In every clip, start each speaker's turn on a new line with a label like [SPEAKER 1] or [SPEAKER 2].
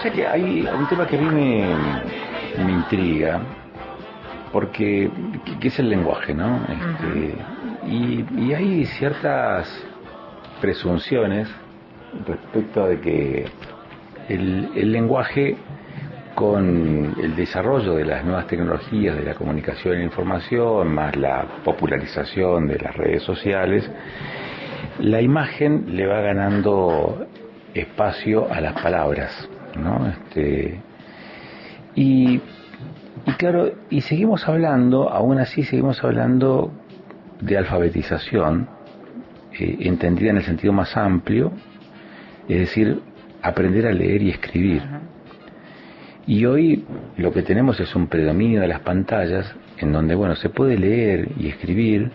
[SPEAKER 1] sé que hay un tema que a mí me intriga, porque que es el lenguaje, ¿no? Y hay ciertas presunciones respecto de que el lenguaje, con el desarrollo de las nuevas tecnologías de la comunicación e la información, más la popularización de las redes sociales, la imagen le va ganando espacio a las palabras, ¿no? Y claro, y seguimos hablando, aún así seguimos hablando de alfabetización, entendida en el sentido más amplio, es decir, aprender a leer y escribir. Y hoy lo que tenemos es un predominio de las pantallas, en donde, bueno, se puede leer y escribir,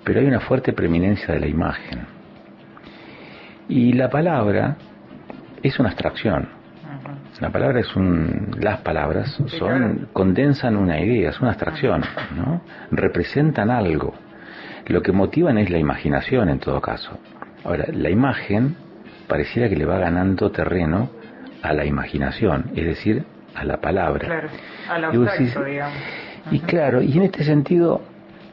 [SPEAKER 1] pero hay una fuerte preeminencia de la imagen. Y la palabra es una abstracción. La palabra las palabras condensan una idea, es una abstracción, ¿no? Representan algo. Lo que motivan es la imaginación, en todo caso. Ahora, la imagen pareciera que le va ganando terreno a la imaginación, es decir, a la palabra.
[SPEAKER 2] Claro, al abstracto, digamos.
[SPEAKER 1] Y claro, y en este sentido,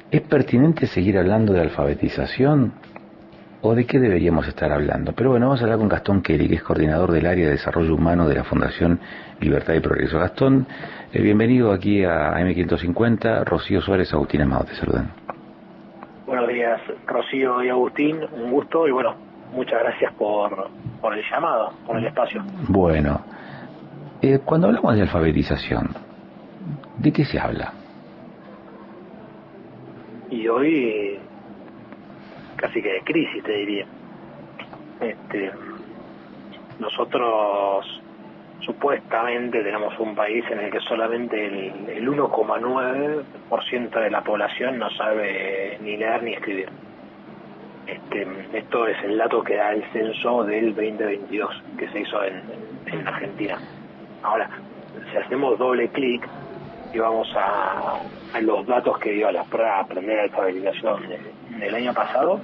[SPEAKER 1] ¿es pertinente seguir hablando de alfabetización? ¿O de qué deberíamos estar hablando? Pero bueno, vamos a hablar con Gastón Kelly, que es coordinador del área de desarrollo humano de la Fundación Libertad y Progreso. Gastón, bienvenido aquí a M550. Rocío Suárez, Agustín Amado, te saludan.
[SPEAKER 3] Buenos días, Rocío y Agustín, un gusto y bueno, muchas gracias por el llamado, por el espacio.
[SPEAKER 1] Bueno, cuando hablamos de alfabetización, ¿de qué se habla?
[SPEAKER 3] Y hoy casi que de crisis, te diría. Nosotros supuestamente tenemos un país en el que solamente el 1,9% de la población no sabe ni leer ni escribir. Esto es el dato que da el censo del 2022 que se hizo en Argentina. Ahora, si hacemos doble clic y vamos a los datos que dio la primera alfabetización del año pasado,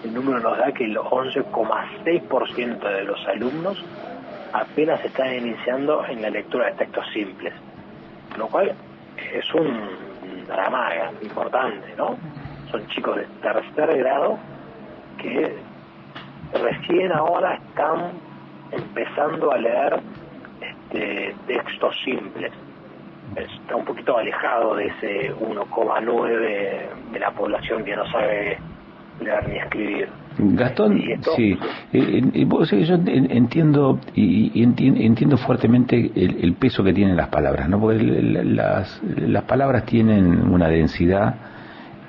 [SPEAKER 3] el número nos da que el 11,6% de los alumnos apenas están iniciando en la lectura de textos simples, lo cual es un drama importante, ¿no? Son chicos de tercer grado que recién ahora están empezando a leer textos simples. Está un poquito alejado de ese 1,9 de la población que no sabe leer ni escribir.
[SPEAKER 1] Gastón, sí, yo entiendo y entiendo fuertemente el peso que tienen las palabras, ¿no? Porque las palabras tienen una densidad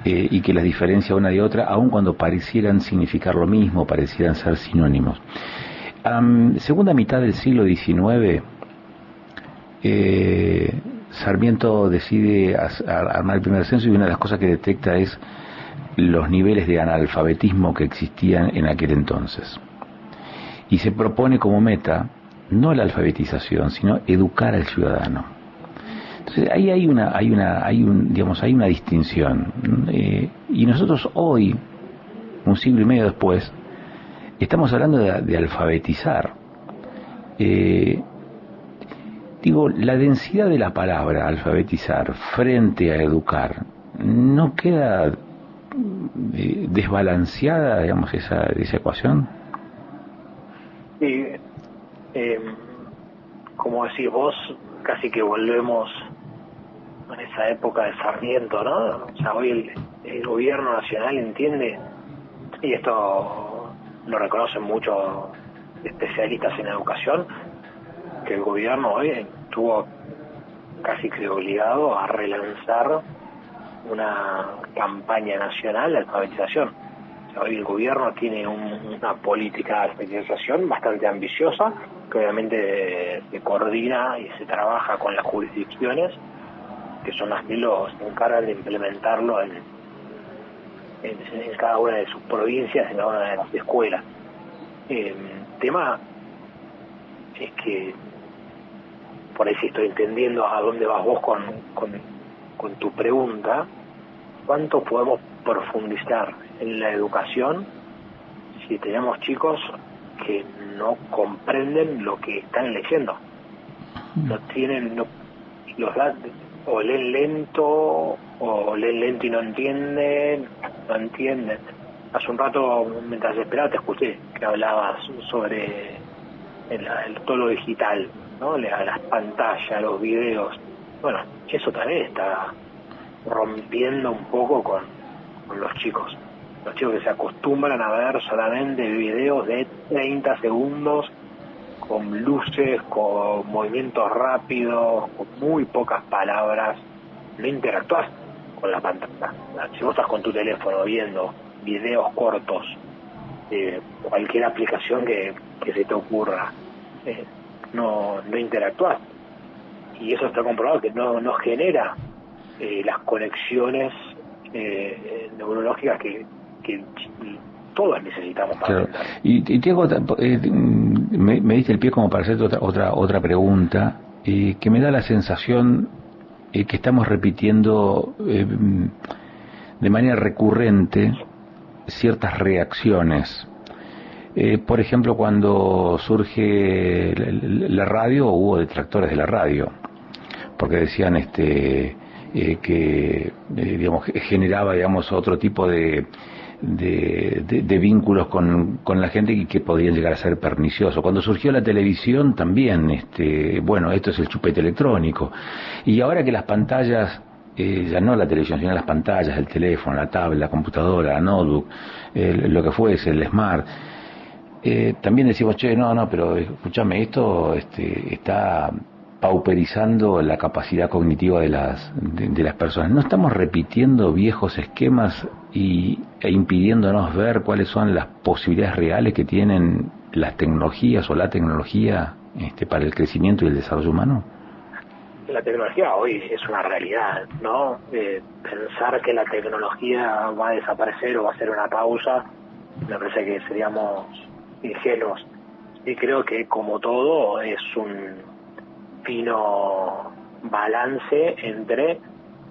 [SPEAKER 1] y que las diferencia una de otra, aun cuando parecieran significar lo mismo, parecieran ser sinónimos. Segunda mitad del siglo XIX, Sarmiento decide armar el primer censo y una de las cosas que detecta es los niveles de analfabetismo que existían en aquel entonces. Y se propone como meta no la alfabetización, sino educar al ciudadano. Entonces ahí hay una distinción. Y nosotros hoy, un siglo y medio después, estamos hablando de alfabetizar. La densidad de la palabra alfabetizar frente a educar no queda desbalanceada, digamos, esa ecuación.
[SPEAKER 3] Sí, como decís vos, casi que volvemos a esa época de Sarmiento, ¿no? O sea, hoy el gobierno nacional entiende, y esto lo reconocen muchos especialistas en educación, que el gobierno hoy estuvo casi que obligado a relanzar una campaña nacional de alfabetización. O sea, hoy el gobierno tiene una política de alfabetización bastante ambiciosa, que obviamente se coordina y se trabaja con las jurisdicciones, que son las que se encargan de implementarlo en cada una de sus provincias, en cada una de las escuelas. El tema es que, por ahí si estoy entendiendo a dónde vas vos con tu pregunta, ¿cuánto podemos profundizar en la educación si tenemos chicos que no comprenden lo que están leyendo. No tienen, los datos, o leen lento y no entienden. Hace un rato, mientras esperaba, te escuché que hablabas sobre todo lo digital, ¿no? Las pantallas, los videos. Bueno, eso también está rompiendo un poco con los chicos. Los chicos que se acostumbran a ver solamente videos de 30 segundos, con luces, con movimientos rápidos, con muy pocas palabras. No interactúas con la pantalla. Si vos estás con tu teléfono viendo videos cortos, cualquier aplicación que se te ocurra, no interactúas. Y eso está comprobado que no genera las conexiones neurológicas que todos necesitamos para
[SPEAKER 1] aprender. Y Diego, me diste el pie como para hacerte otra pregunta, que me da la sensación que estamos repitiendo de manera recurrente ciertas reacciones. Por ejemplo, cuando surge la radio, hubo detractores de la radio, porque decían que digamos, generaba, digamos, otro tipo de vínculos con la gente y que podían llegar a ser perniciosos. Cuando surgió la televisión también, bueno, esto es el chupete electrónico. Y ahora que las pantallas, ya no la televisión, sino las pantallas, el teléfono, la tablet, la computadora, la notebook, lo que fuese, el smart, también decimos, no, pero escúchame, esto está pauperizando la capacidad cognitiva de las personas. ¿No estamos repitiendo viejos esquemas e impidiéndonos ver cuáles son las posibilidades reales que tienen las tecnologías o la tecnología para el crecimiento y el desarrollo humano?
[SPEAKER 3] La tecnología hoy es una realidad, ¿no? Pensar que la tecnología va a desaparecer o va a hacer una pausa, me parece que seríamos ingenuos. Y creo que, como todo, es un fino balance entre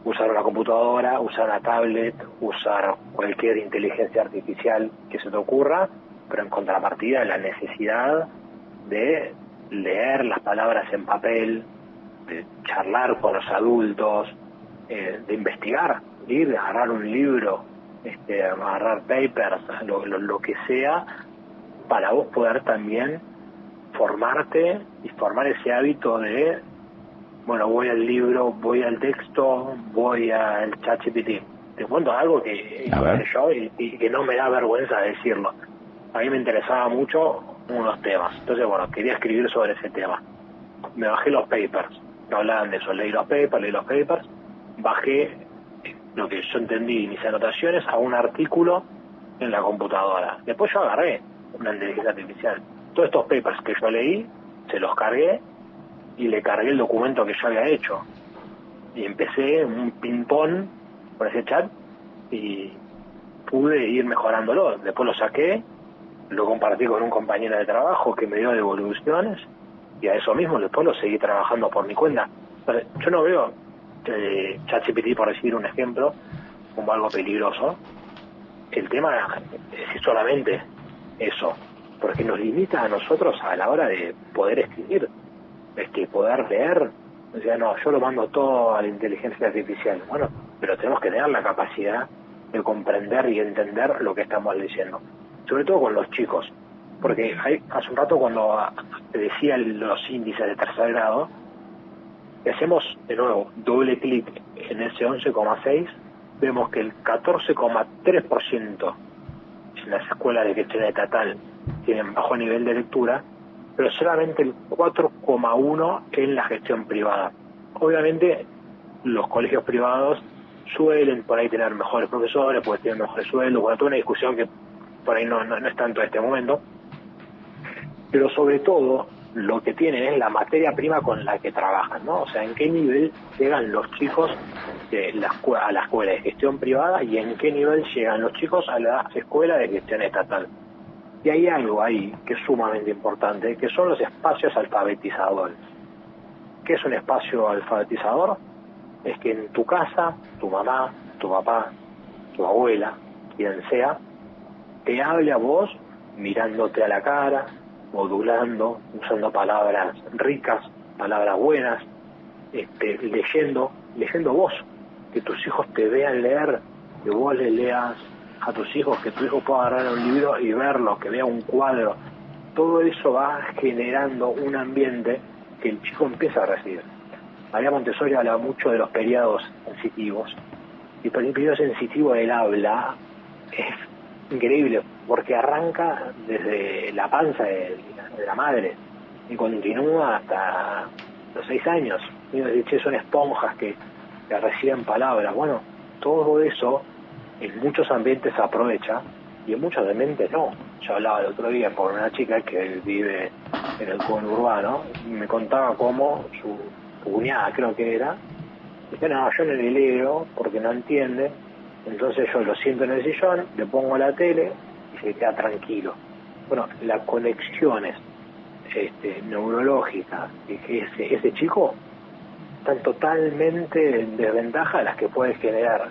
[SPEAKER 3] usar una computadora, usar una tablet, usar cualquier inteligencia artificial que se te ocurra, pero en contrapartida la necesidad de leer las palabras en papel, de charlar con los adultos, de investigar, ir a agarrar un libro, agarrar papers, lo que sea, para vos poder también formarte y formar ese hábito de, bueno, voy al libro, voy al texto, voy al ChatGPT. Te cuento algo que hice yo y que no me da vergüenza decirlo. A mí me interesaba mucho unos temas, entonces, bueno, quería escribir sobre ese tema. Me bajé los papers, que hablaban de eso, leí los papers, bajé lo que yo entendí, mis anotaciones, a un artículo en la computadora. Después yo agarré una inteligencia artificial. Todos estos papers que yo leí, se los cargué y le cargué el documento que yo había hecho. Y empecé un ping-pong por ese chat y pude ir mejorándolo. Después lo saqué, lo compartí con un compañero de trabajo que me dio devoluciones y a eso mismo después lo seguí trabajando por mi cuenta. Entonces, yo no veo ChatGPT, por decir un ejemplo, como algo peligroso. El tema es solamente eso, porque nos limita a nosotros a la hora de poder escribir, poder leer. O sea, no, yo lo mando todo a la inteligencia artificial. Bueno, pero tenemos que tener la capacidad de comprender y entender lo que estamos leyendo, sobre todo con los chicos, porque hace un rato cuando te decía los índices de tercer grado, si hacemos de nuevo doble clic en ese 11,6, vemos que el 14,3% en las escuelas de gestión estatal tienen bajo nivel de lectura, pero solamente el 4,1% en la gestión privada. Obviamente los colegios privados suelen por ahí tener mejores profesores, pueden tener mejores sueldos, bueno, toda una discusión que por ahí no es tanto en este momento, pero sobre todo lo que tienen es la materia prima con la que trabajan, ¿no? O sea, en qué nivel llegan los chicos a la escuela de gestión privada y en qué nivel llegan los chicos a la escuela de gestión estatal. Y hay algo ahí que es sumamente importante, que son los espacios alfabetizadores. ¿Qué es un espacio alfabetizador? Es que en tu casa, tu mamá, tu papá, tu abuela, quien sea, te hable a vos mirándote a la cara, modulando, usando palabras ricas, palabras buenas, leyendo vos, que tus hijos te vean leer, que vos le leas a tus hijos, que tu hijo pueda agarrar un libro y verlo, que vea un cuadro. Todo eso va generando un ambiente que el chico empieza a recibir. María Montessori habla mucho de los periodos sensitivos, y el periodo sensitivo del habla es increíble, porque arranca desde la panza de la madre y continúa hasta los 6 años. Y uno dice, son esponjas que reciben palabras. Bueno, todo eso en muchos ambientes se aprovecha y en muchos ambientes no. Yo hablaba el otro día con una chica que vive en el conurbano y me contaba cómo su cuñada, creo que era, dice, no, yo no le leo porque no entiende, entonces yo lo siento en el sillón, le pongo la tele y se queda tranquilo. Bueno, las conexiones neurológicas que ese chico están totalmente en desventaja a las que puede generar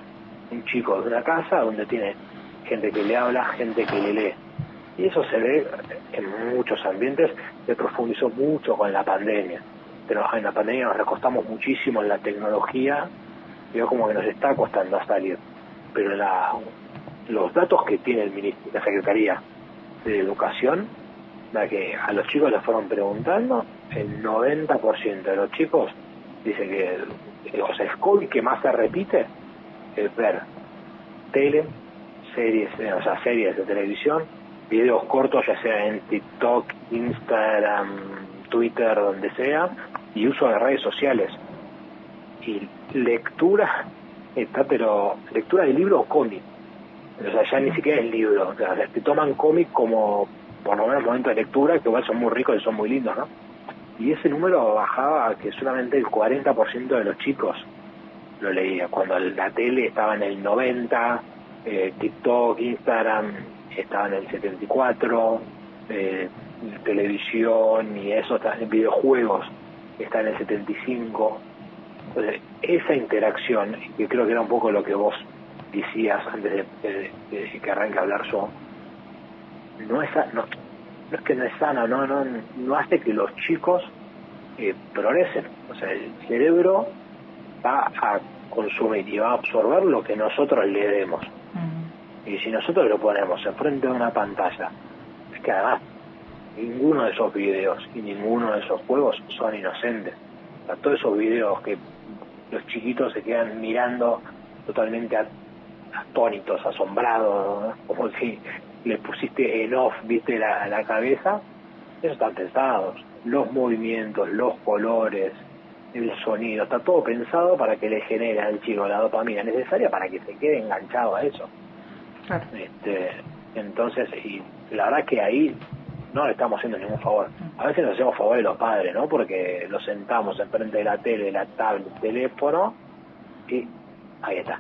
[SPEAKER 3] un chico de una casa donde tiene gente que le habla, gente que le lee. Y eso se ve en muchos ambientes, se profundizó mucho con la pandemia. Pero en la pandemia nos recostamos muchísimo en la tecnología, y como que nos está costando salir. Pero los datos que tiene la Secretaría de Educación, la que a los chicos les fueron preguntando, el 90% de los chicos dice que el hobby que más se repite es ver tele, series de televisión, videos cortos, ya sea en TikTok, Instagram, Twitter, donde sea, y uso de redes sociales. Y lectura, pero lectura de libro o cómic. O sea, ya ni siquiera es libro. O sea, te toman cómic como, por lo menos, momento de lectura, que igual son muy ricos y son muy lindos, ¿no? Y ese número bajaba a que solamente el 40% de los chicos lo leía. Cuando la tele estaba en el 90%, TikTok, Instagram estaba en el 74%, televisión y eso, videojuegos está en el 75%. Entonces, esa interacción, que creo que era un poco lo que vos decías antes de que arranque a hablar yo, no es que no es sana, no hace que los chicos progresen. O sea, el cerebro va a consumir y va a absorber lo que nosotros le demos. Y si nosotros lo ponemos enfrente de una pantalla, es que además ninguno de esos videos y ninguno de esos juegos son inocentes. O sea, todos esos videos que los chiquitos se quedan mirando totalmente atónitos, asombrados, ¿no? Como si le pusiste en off, viste, la cabeza, esos están pensados. Los movimientos, los colores, el sonido, está todo pensado para que le genere al chico la dopamina necesaria para que se quede enganchado a eso. Claro. Entonces, y la verdad que ahí no le estamos haciendo ningún favor. A veces nos hacemos favor de los padres, ¿no? Porque los sentamos enfrente de la tele, la tablet, el teléfono, y ahí está.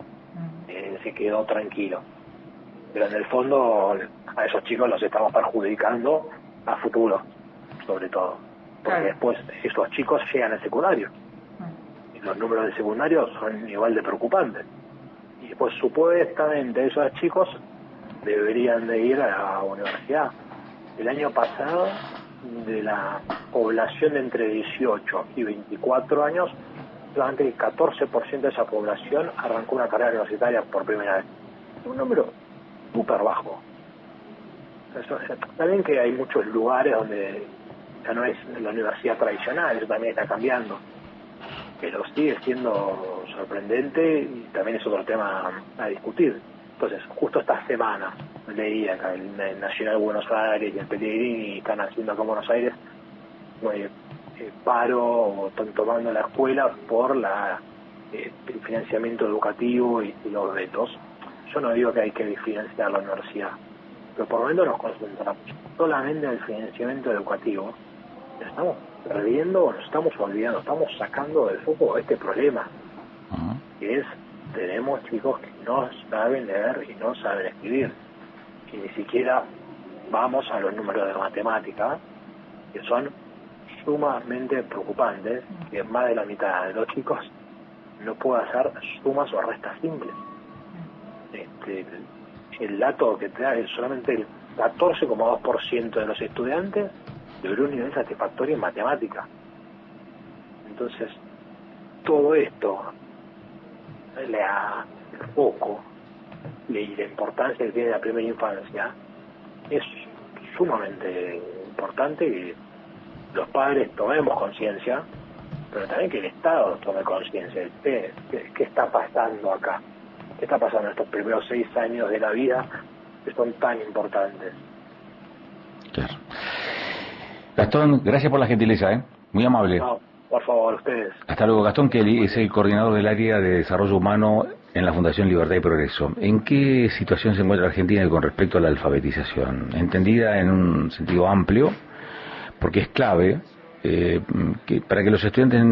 [SPEAKER 3] Se quedó tranquilo. Pero en el fondo, a esos chicos los estamos perjudicando a futuro, sobre todo. Porque después esos chicos llegan al secundario. Y los números de secundario son igual de preocupantes. Y después, supuestamente, esos chicos deberían de ir a la universidad. El año pasado, de la población de entre 18 y 24 años, solamente el 14% de esa población arrancó una carrera universitaria por primera vez. Un número súper bajo. También que hay muchos lugares donde ya no es la universidad tradicional, eso también está cambiando. Pero sigue siendo sorprendente y también es otro tema a discutir. Entonces, justo esta semana leí acá en el Nacional Buenos Aires y en Pellegrini están haciendo acá en Buenos Aires paro o están tomando la escuela por el financiamiento educativo y los vetos. Yo no digo que hay que financiar la universidad, pero por lo menos nos concentramos solamente en el financiamiento educativo. Nos estamos perdiendo, nos estamos olvidando, estamos sacando del foco este problema, que es, tenemos chicos que no saben leer y no saben escribir, y ni siquiera vamos a los números de matemática, que son sumamente preocupantes, que más de la mitad de los chicos no puede hacer sumas o restas simples. El dato que te da es solamente el 14,2% de los estudiantes logró un nivel satisfactorio en matemática. Entonces, todo esto, el foco y la importancia que tiene la primera infancia, es sumamente importante que los padres tomemos conciencia, pero también que el Estado tome conciencia de qué está pasando acá, qué está pasando en estos primeros 6 años de la vida que son tan importantes.
[SPEAKER 1] Claro. Gastón, gracias por la gentileza, muy amable.
[SPEAKER 3] No, por favor, ustedes.
[SPEAKER 1] Hasta luego. Gastón Kelly es el coordinador del área de desarrollo humano en la Fundación Libertad y Progreso. ¿En qué situación se encuentra Argentina con respecto a la alfabetización? Entendida en un sentido amplio, porque es clave para que los estudiantes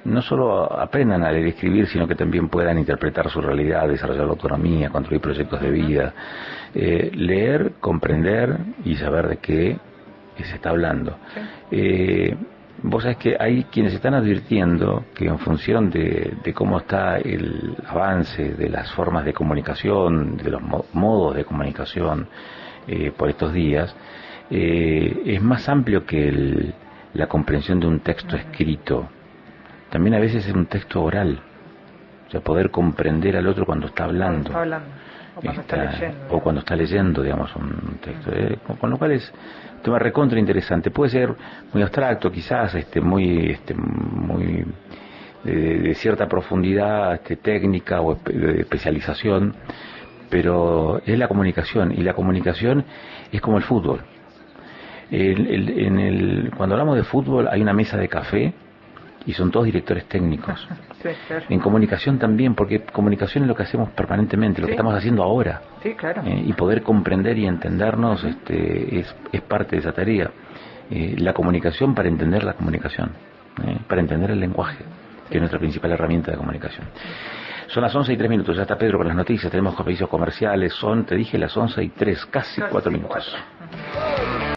[SPEAKER 1] no solo aprendan a leer y escribir, sino que también puedan interpretar su realidad, desarrollar la autonomía, construir proyectos de vida, leer, comprender y saber de qué se está hablando. Sí. Vos sabés que hay quienes están advirtiendo que en función de cómo está el avance de las formas de comunicación, de los modos de comunicación por estos días, es más amplio que la comprensión de un texto escrito. También a veces es un texto oral, o sea, poder comprender al otro cuando está hablando.
[SPEAKER 2] O cuando está leyendo.
[SPEAKER 1] O cuando está leyendo, digamos, un texto. Con lo cual es un tema recontra interesante. Puede ser muy abstracto, quizás, muy de cierta profundidad técnica o de especialización, pero es la comunicación, y la comunicación es como el fútbol. Cuando hablamos de fútbol hay una mesa de café y son todos directores técnicos.
[SPEAKER 2] Sí, claro.
[SPEAKER 1] En comunicación también, porque comunicación es lo que hacemos permanentemente, lo que estamos haciendo ahora.
[SPEAKER 2] Sí, claro.
[SPEAKER 1] Y poder comprender y entendernos es parte de esa tarea. La comunicación para entender la comunicación, para entender el lenguaje, que es nuestra principal herramienta de comunicación. Son las 11:03, ya está Pedro con las noticias, tenemos servicios comerciales, te dije las 11:03, casi 4 minutos.